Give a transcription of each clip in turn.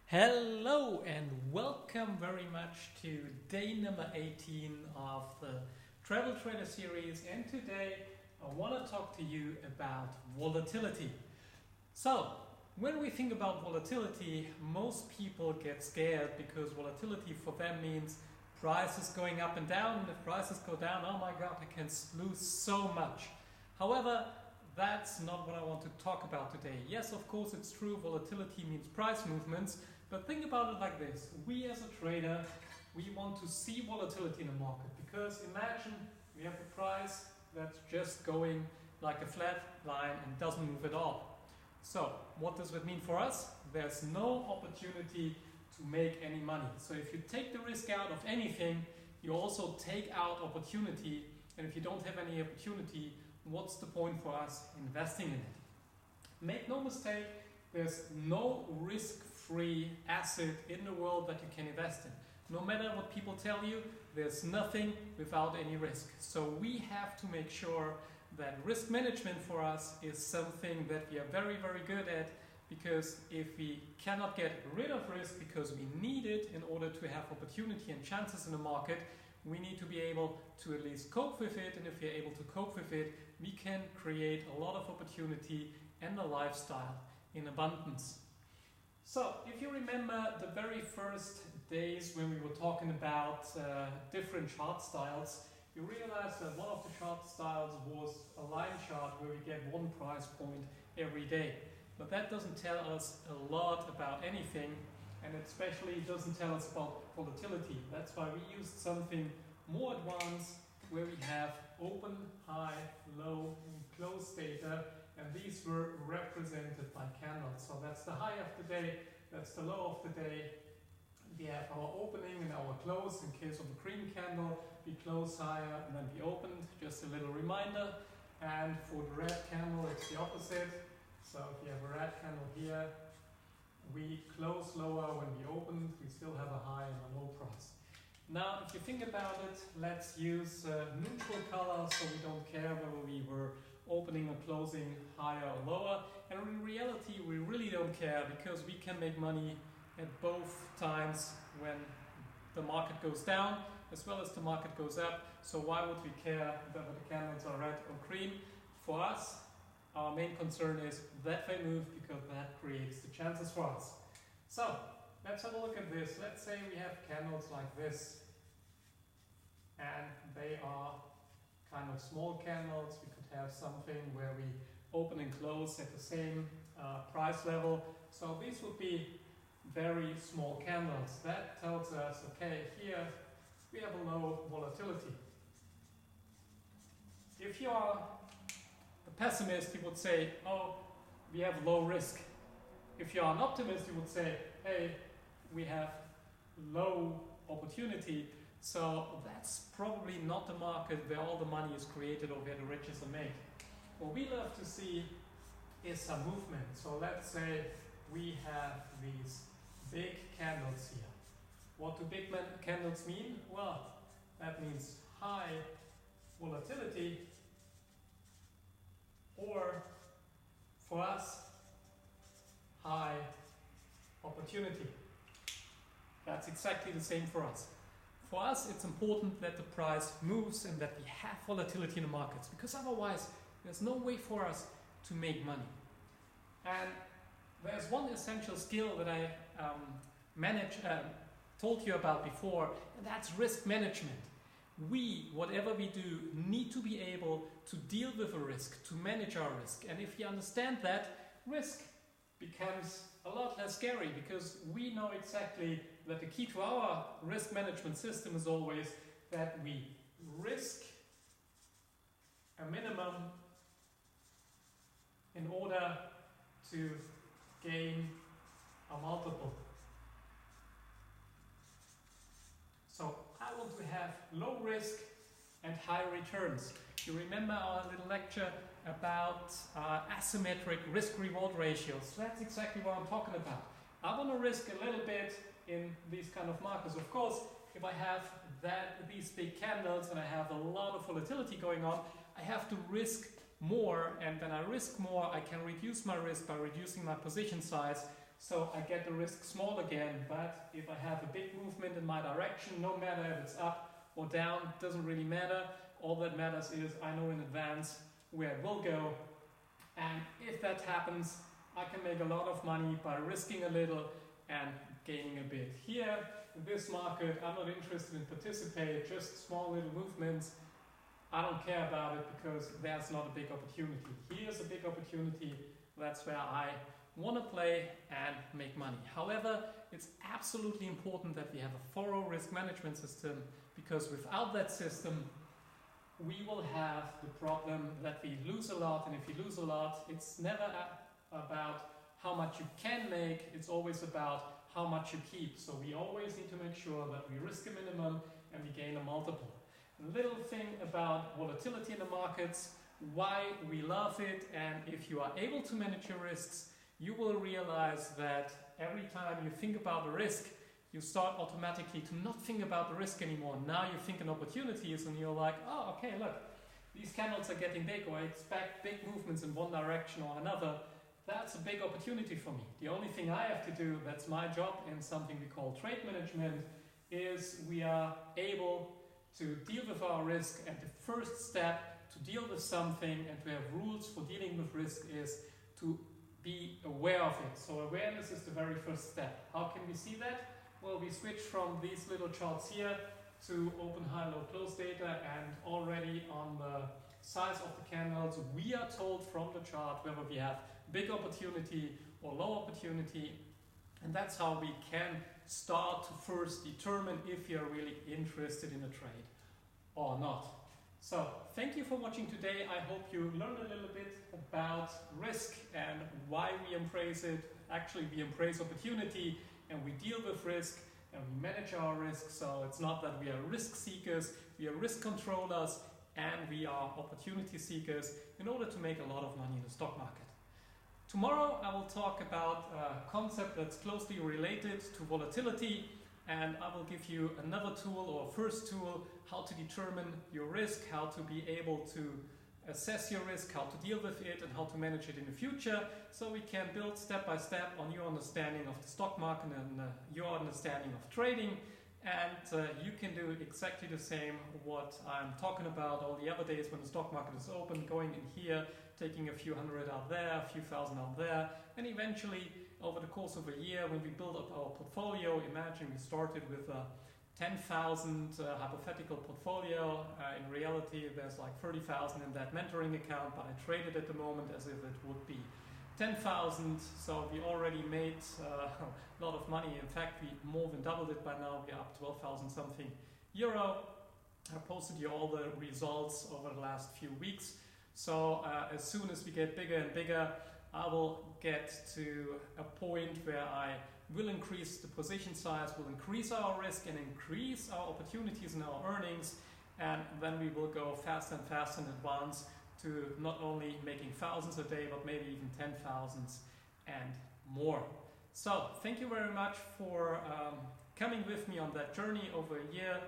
Hello and welcome very much to day number 18 of the Travel Trader series, and today I want to talk to you about volatility. So when we think about volatility, most people get scared because volatility for them means prices going up and down, and if prices go down, oh my god, I can lose so much. However, that's not what I want to talk about today. Yes, of course it's true, volatility means price movements, but think about it like this. We as a trader, we want to see volatility in the market, because imagine we have a price that's just going like a flat line and doesn't move at all. So what does that mean for us? There's no opportunity to make any money. So if you take the risk out of anything, you also take out opportunity, and if you don't have any opportunity, what's the point for us investing in it? Make no mistake, there's no risk-free asset in the world that you can invest in. No matter what people tell you, there's nothing without any risk. So we have to make sure that risk management for us is something that we are very, very good at, because if we cannot get rid of risk because we need it in order to have opportunity and chances in the market, we need to be able to at least cope with it, and if we're able to cope with it, we can create a lot of opportunity and a lifestyle in abundance. So if you remember the very first days when we were talking about different chart styles, you realize that one of the chart styles was a line chart where we get one price point every day. But that doesn't tell us a lot about anything, and especially doesn't tell us about volatility. That's why we used something more advanced where we have open, high, low, and close data, and these were represented by candles. So that's the high of the day, that's the low of the day. We have our opening and our close. In case of a green candle, we close higher and then we opened, just a little reminder. And for the red candle, it's the opposite. So if you have a red candle here, we close lower when we opened, we still have a high and a low price. Now, if you think about it, let's use neutral colors so we don't care whether we were opening or closing higher or lower. And in reality, we really don't care, because we can make money at both times, when the market goes down as well as the market goes up. So why would we care whether the candles are red or green? For us, our main concern is that they move, because that creates the chances for us. So let's have a look at this. Let's say we have candles like this, and they are kind of small candles. We could have something where we open and close at the same price level. So these would be very small candles. That tells us, okay, here we have a low volatility. If you are a pessimist, you would say, oh, we have low risk. If you are an optimist, you would say, hey, we have low opportunity. So that's probably not the market where all the money is created or where the riches are made. What we love to see is some movement. So let's say we have these big candles here. What do big candles mean? Well, that means high volatility, or for us, high opportunity. That's exactly the same for us. For us, it's important that the price moves and that we have volatility in the markets, because otherwise there's no way for us to make money. And there's one essential skill that I told you about before, and that's risk management. We, whatever we do, need to be able to deal with a risk, to manage our risk. And if you understand that, risk becomes a lot less scary, because we know exactly that the key to our risk management system is always that we risk a minimum in order to gain a multiple. So I want to have low risk and high returns. You remember our little lecture about asymmetric risk-reward ratios. That's exactly what I'm talking about. I want to risk a little bit in these kind of markets. Of course, if I have these big candles and I have a lot of volatility going on, I have to risk more, and when I risk more, I can reduce my risk by reducing my position size. so I get the risk small again. But if I have a big movement in my direction, no matter if it's up or down, doesn't really matter. All that matters is I know in advance where it will go, and if that happens, I can make a lot of money by risking a little and gaining a bit. Here in this market, I'm not interested in participate, just small little movements. I don't care about it because there's not a big opportunity. Here's a big opportunity. That's where I want to play and make money. However, it's absolutely important that we have a thorough risk management system, because without that system, we will have the problem that we lose a lot. And if you lose a lot, it's never about how much you can make, it's always about how much you keep. So we always need to make sure that we risk a minimum and we gain a multiple. A little thing about volatility in the markets, why we love it, and if you are able to manage your risks, you will realize that every time you think about the risk, you start automatically to not think about the risk anymore. Now you think in opportunities and you're like, oh, okay, look, these candles are getting big, or I expect big movements in one direction or another. That's a big opportunity for me. The only thing I have to do, that's my job in something we call trade management, is we are able to deal with our risk, and the first step to deal with something and to have rules for dealing with risk is to be aware of it. So awareness is the very first step. How can we see that? Well, we switch from these little charts here to open, high, low, close data, and already on the size of the candles, we are told from the chart whether we have big opportunity or low opportunity, and that's how we can start to first determine if you're really interested in a trade or not. So thank you for watching today. I hope you learned a little bit about risk and why we embrace it. Actually, we embrace opportunity and we deal with risk and we manage our risk. So it's not that we are risk seekers, we are risk controllers, and we are opportunity seekers in order to make a lot of money in the stock market. Tomorrow I will talk about a concept that's closely related to volatility, and I will give you another tool, or first tool, how to determine your risk, how to be able to assess your risk, how to deal with it, and how to manage it in the future, so we can build step by step on your understanding of the stock market and your understanding of trading. And you can do exactly the same what I'm talking about all the other days when the stock market is open, going in here, taking a few hundred out there, a few thousand out there, and eventually over the course of a year when we build up our portfolio, imagine we started with a 10,000 hypothetical portfolio. In reality there's like 30,000 in that mentoring account, but I trade it at the moment as if it would be 10,000, so we already made a lot of money. In fact, we more than doubled it by now. We're up 12,000 something euro. I posted you all the results over the last few weeks. So as soon as we get bigger and bigger, I will get to a point where I will increase the position size, will increase our risk and increase our opportunities and our earnings, and then we will go faster and faster in advance to not only making thousands a day, but maybe even 10,000s and more. So thank you very much for coming with me on that journey over a year,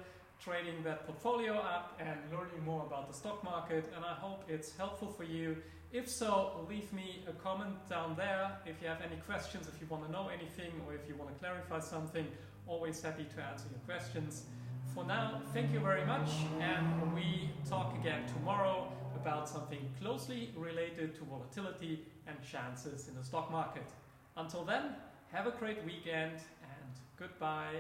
trading that portfolio up and learning more about the stock market, and I hope it's helpful for you. If so, leave me a comment down there if you have any questions, if you want to know anything, or if you want to clarify something. Always happy to answer your questions. For now, thank you very much, and we talk again tomorrow about something closely related to volatility and chances in the stock market. Until then, have a great weekend and goodbye.